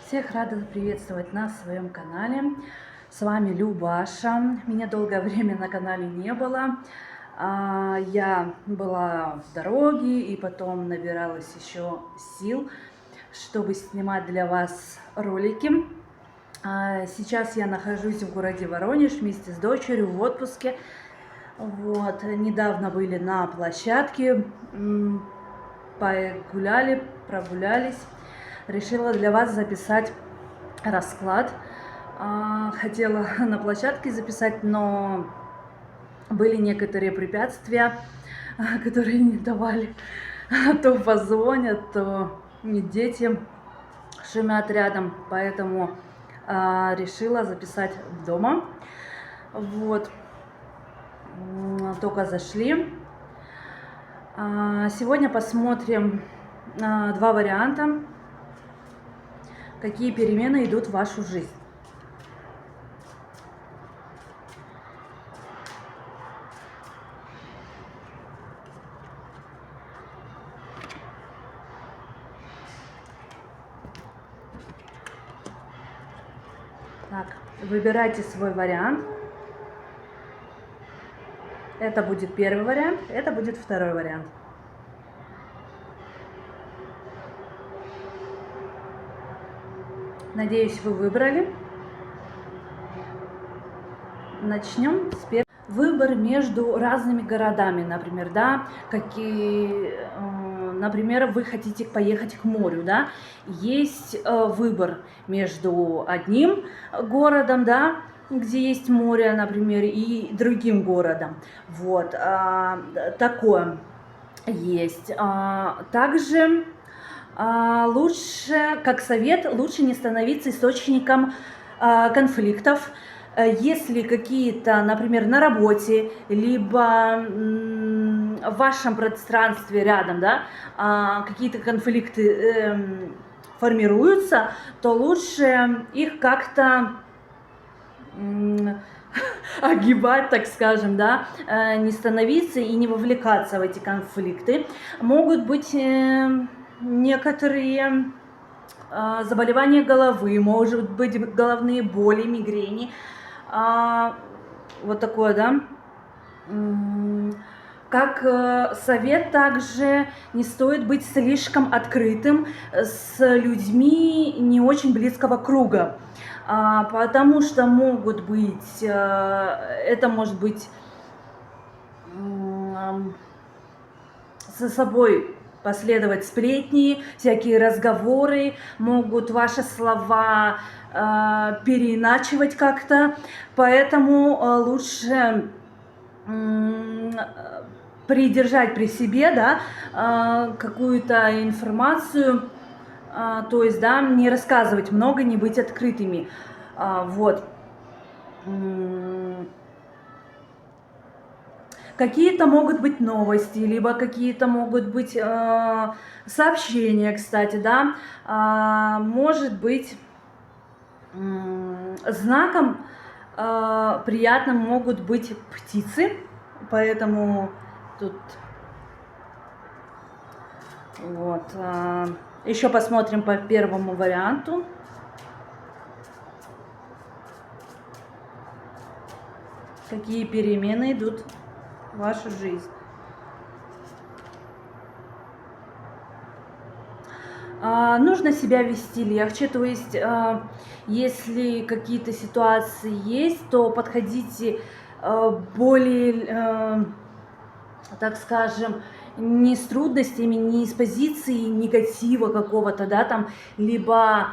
Всех рада приветствовать на своем канале. С вами Любаша. Меня долгое время на канале не было. Я была в дороге и потом набиралась еще сил, чтобы снимать для вас ролики. Сейчас я нахожусь в городе Воронеж вместе с дочерью в отпуске. Вот, недавно были на площадке, погуляли, прогулялись. Решила для вас записать расклад. Хотела на площадке записать, но были некоторые препятствия, которые не давали. То позвонят, то дети шумят рядом, поэтому решила записать дома. Вот, только зашли. Сегодня посмотрим два варианта, какие перемены идут в вашу жизнь. Так, выбирайте свой вариант. Это будет первый вариант, это будет второй вариант. Надеюсь, вы выбрали. Начнем с первого. Выбор между разными городами, например, да, например, вы хотите поехать к морю, да, есть выбор между одним городом, да, где есть море, например, и другим городом. Вот, такое есть. Также лучше, как совет, лучше не становиться источником конфликтов. Если какие-то, например, на работе, либо в вашем пространстве рядом, да, какие-то конфликты формируются, то лучше их как-то огибать, так скажем, да, не становиться и не вовлекаться в эти конфликты. Могут быть некоторые заболевания головы, может быть головные боли, мигрени. Вот такое, да. Как совет, также не стоит быть слишком открытым с людьми не очень близкого круга, потому что могут быть, это может быть за собой последовать сплетни, всякие разговоры, могут ваши слова переиначивать как-то, поэтому лучше придержать при себе, да, какую-то информацию, то есть, да, не рассказывать много, не быть открытыми, вот. Какие-то могут быть новости, либо какие-то могут быть сообщения, кстати, да, может быть знаком приятным могут быть птицы, поэтому тут вот. Еще посмотрим по первому варианту. Какие перемены идут в вашу жизнь. Нужно себя вести легче, то есть если какие-то ситуации есть, то подходите более, так скажем, не с трудностями, не с позиции негатива какого-то, да, там, либо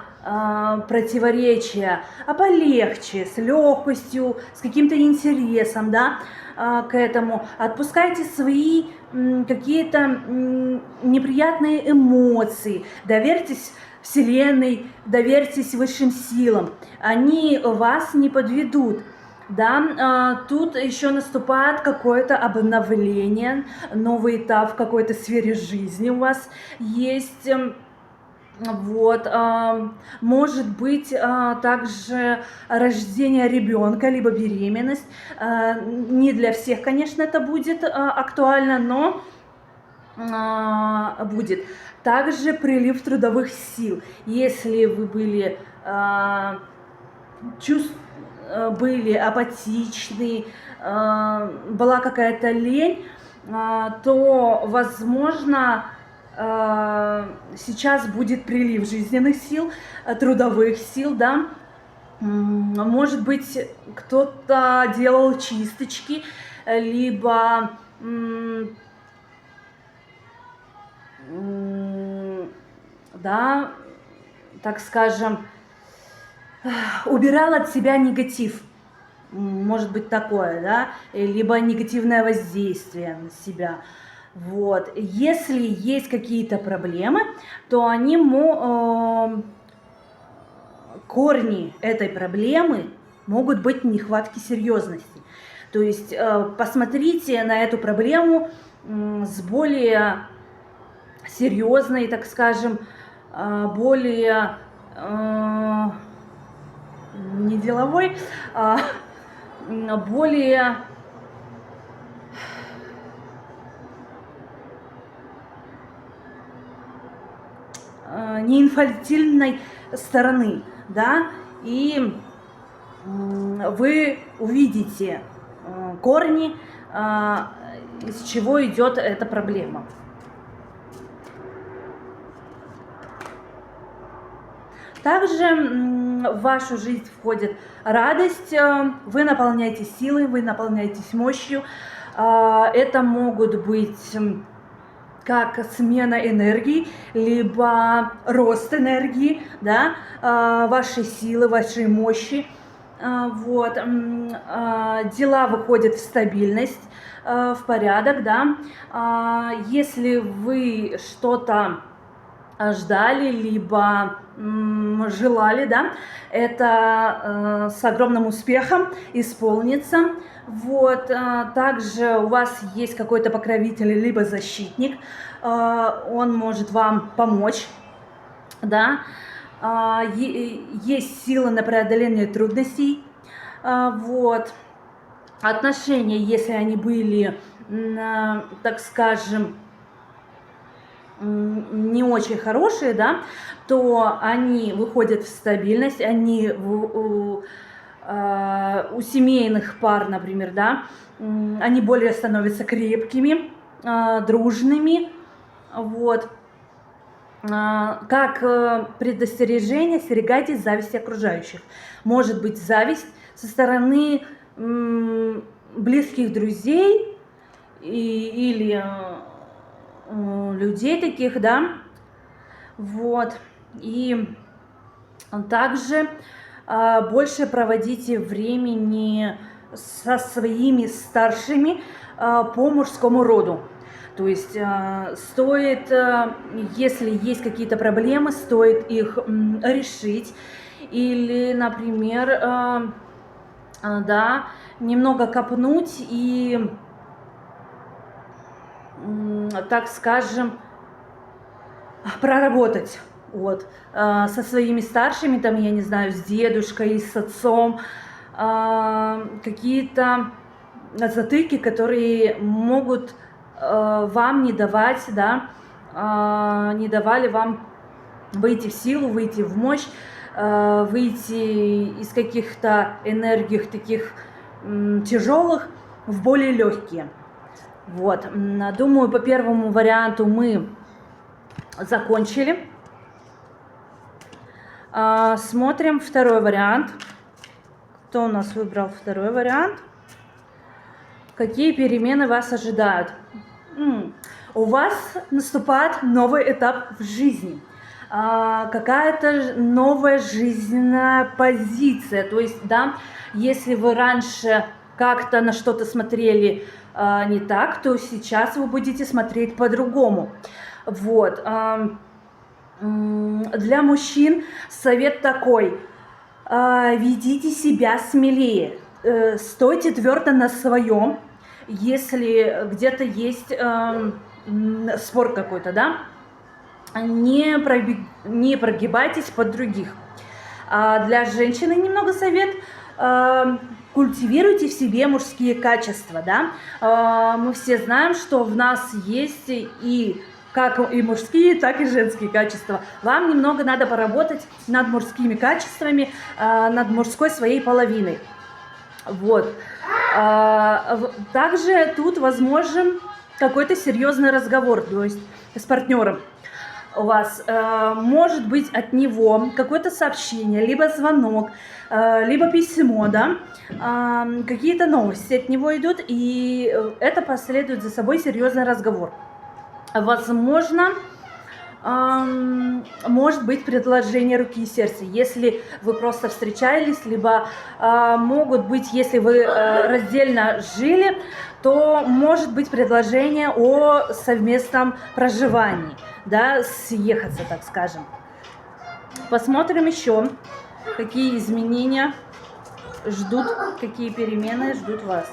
противоречия, а полегче, с легкостью, с каким-то интересом, да, к этому. Отпускайте свои какие-то неприятные эмоции, доверьтесь Вселенной, доверьтесь высшим силам, они вас не подведут. Да, тут еще наступает какое-то обновление, новый этап в какой-то сфере жизни у вас есть. Вот, может быть также рождение ребенка, либо беременность. Не для всех, конечно, это будет актуально, но будет. Также прилив трудовых сил. Если вы были, были апатичны, была какая-то лень, то, возможно, сейчас будет прилив жизненных сил, трудовых сил, да. Может быть, кто-то делал чисточки, либо да, так скажем, убирал от себя негатив. Может быть такое, да, либо негативное воздействие на себя. Вот. Если есть какие-то проблемы, то они корни этой проблемы могут быть нехватки серьезности. То есть посмотрите на эту проблему с более серьезной, так скажем, более не деловой, более неинфантильной стороны, да, и вы увидите корни, из чего идет эта проблема. Также в вашу жизнь входит радость, вы наполняетесь силой, вы наполняетесь мощью. Это могут быть как смена энергии, либо рост энергии, да, вашей силы, вашей мощи. Вот. Дела выходят в стабильность, в порядок, да. Если вы что-то ждали, либо желали, да, это с огромным успехом исполнится. Вот. Также у вас есть какой-то покровитель, либо защитник, он может вам помочь, да. Есть сила на преодоление трудностей. Вот. Отношения, если они были, так скажем, не очень хорошие, да, то они выходят в стабильность, они у семейных пар, например, да, они более становятся крепкими, дружными, вот. Как предостережение, остерегайтесь зависти окружающих. Может быть зависть со стороны близких друзей или людей таких, да, вот. И также больше проводите времени со своими старшими по мужскому роду. То есть стоит, если есть какие-то проблемы, стоит их решить. Или, например, да, немного копнуть и, так скажем, проработать. Вот. Со своими старшими, там, я не знаю, с дедушкой, с отцом, какие-то затыки, которые могут вам не давать, да, не давали вам выйти в силу, выйти в мощь, выйти из каких-то энергий таких тяжелых в более легкие. Вот. Думаю, по первому варианту мы закончили. Смотрим второй вариант. Кто у нас выбрал второй вариант? Какие перемены вас ожидают? У вас наступает новый этап в жизни. Какая-то новая жизненная позиция. То есть, да, если вы раньше как-то на что-то смотрели не так, то сейчас вы будете смотреть по-другому. Вот. Для мужчин совет такой: ведите себя смелее, стойте твердо на своем. Если где-то есть спор какой-то, да, не прогибайтесь под других. Для женщины немного совет: культивируйте в себе мужские качества, да. Мы все знаем, что в нас есть и как и мужские, так и женские качества. Вам немного надо поработать над мужскими качествами, над мужской своей половиной. Вот. Также тут возможен какой-то серьезный разговор, то есть с партнером. У вас может быть от него какое-то сообщение, либо звонок, либо письмо, да, какие-то новости от него идут, и это последует за собой серьезный разговор. Возможно, может быть предложение руки и сердца, если вы просто встречались, либо могут быть, если вы раздельно жили, то может быть предложение о совместном проживании, да, съехаться, так скажем. Посмотрим еще, какие изменения ждут, какие перемены ждут вас.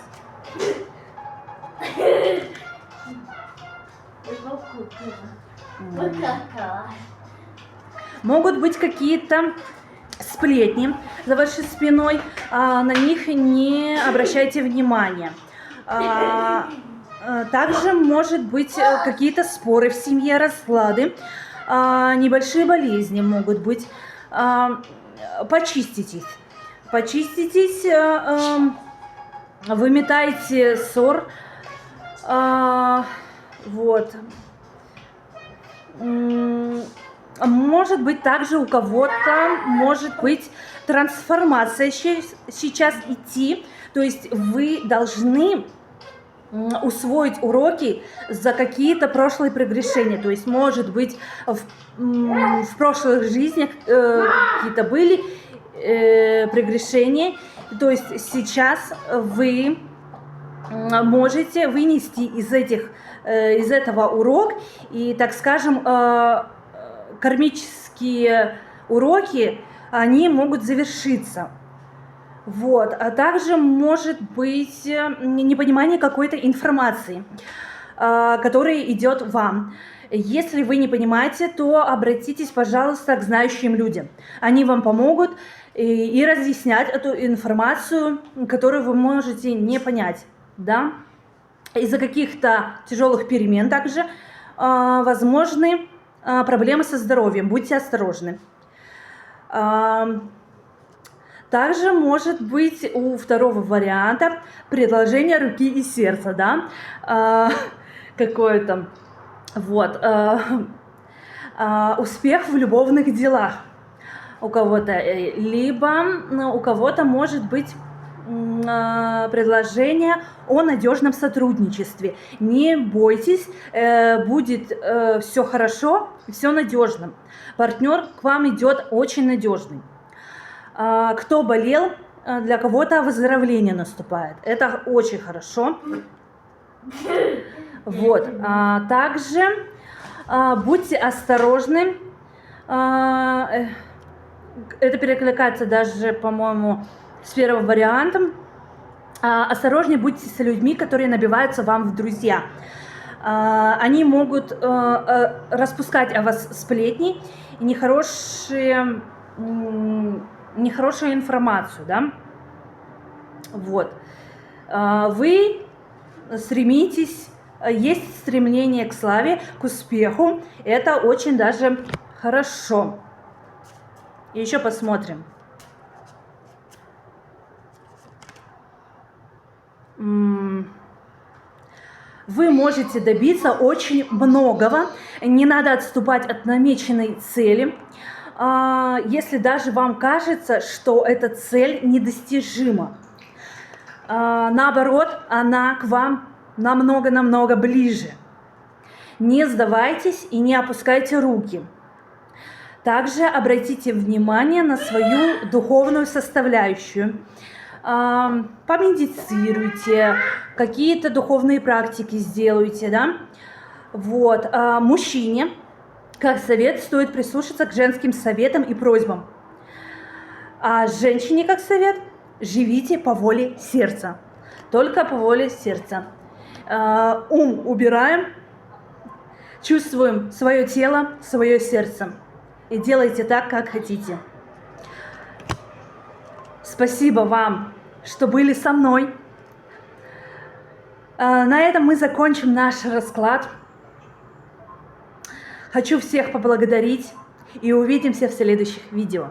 Могут быть какие-то сплетни за вашей спиной, на них не обращайте внимания. Также может быть какие-то споры в семье, разлады, небольшие болезни могут быть. Почиститесь, выметайте ссор, вот. Может быть, также у кого-то может быть трансформация сейчас идти, то есть вы должны усвоить уроки за какие-то прошлые прегрешения, то есть может быть в прошлых жизнях какие-то были прегрешения, то есть сейчас вы можете вынести из этого урок, и, так скажем, кармические уроки, они могут завершиться. Вот. А также может быть непонимание какой-то информации, которая идет вам. Если вы не понимаете, то обратитесь, пожалуйста, к знающим людям. Они вам помогут и разъяснять эту информацию, которую вы можете не понять. Да? Из-за каких-то тяжелых перемен также возможны проблемы со здоровьем. Будьте осторожны. Также может быть у второго варианта предложение руки и сердца, да, какое-то, вот, успех в любовных делах у кого-то, либо у кого-то может быть предложение о надежном сотрудничестве. Не бойтесь, будет все хорошо, все надежно. Партнер к вам идет очень надежный. Кто болел, для кого-то выздоровление наступает. Это очень хорошо. Вот. Также будьте осторожны. Это перекликается даже, по-моему, с первым вариантом. Осторожнее будьте с людьми, которые набиваются вам в друзья. Они могут распускать о вас сплетни и нехорошую информацию, да? Вот. Вы стремитесь, есть стремление к славе, к успеху. Это очень даже хорошо. И еще посмотрим. Вы можете добиться очень многого. Не надо отступать от намеченной цели. Если даже вам кажется, что эта цель недостижима. Наоборот, она к вам намного ближе. Не сдавайтесь и не опускайте руки. Также обратите внимание на свою духовную составляющую. Помедитируйте, какие-то духовные практики сделайте, да? Вот. Мужчине, как совет, стоит прислушаться к женским советам и просьбам. А женщине, как совет, живите по воле сердца. Только по воле сердца. Ум убираем, чувствуем свое тело, свое сердце. И делайте так, как хотите. С Спасибо вам, что были со мной. На этом мы закончим наш расклад. Хочу всех поблагодарить и увидимся в следующих видео.